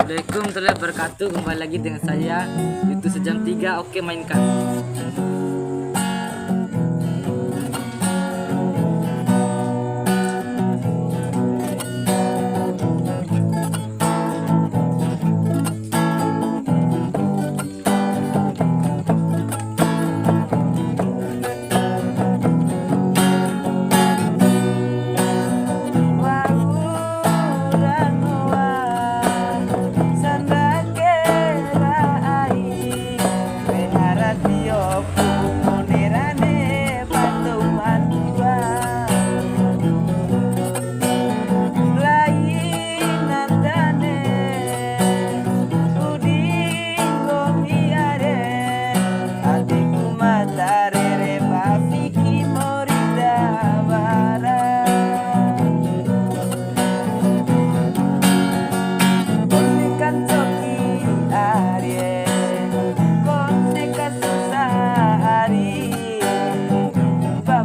Assalamualaikum warahmatullahi wabarakatuh. Kembali lagi dengan saya itu sejam 3. Oke, mainkan.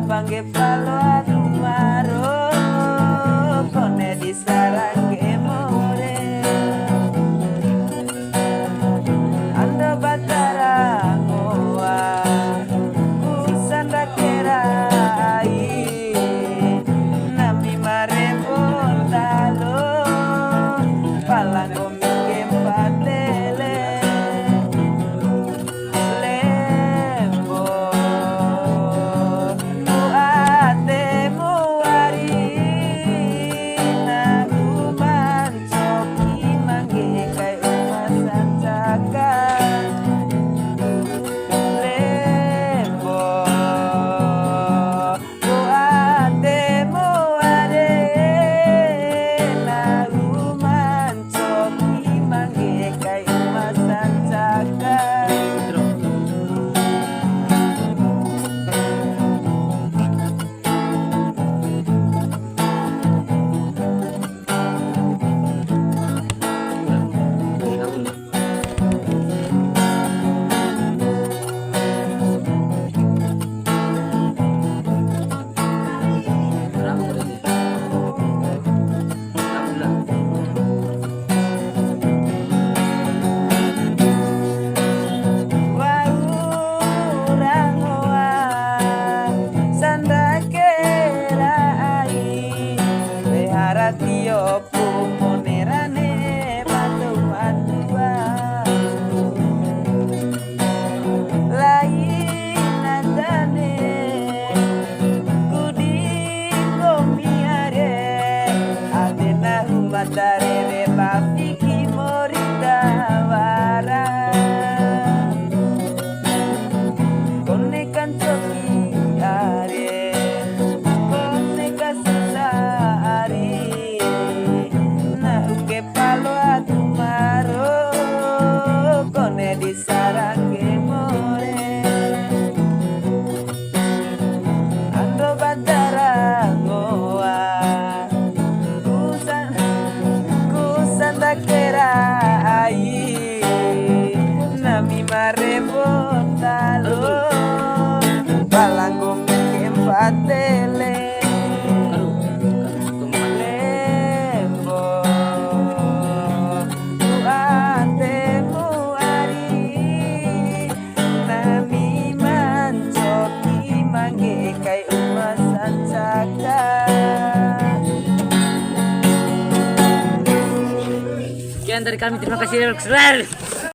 Panggil palo adu maro kone di sarang gemore ando batara ngoa kusanda kerai nami marebo talo palango mingkem patele Tio pumonerane batu matua lain andane kudi komiare adena humatare bapiki morida wara konekan coki are di sarang gemore ando batara ngoa kusanda kerai nami marebo talo palango mingkem patele Sekian dari kami, terima kasih.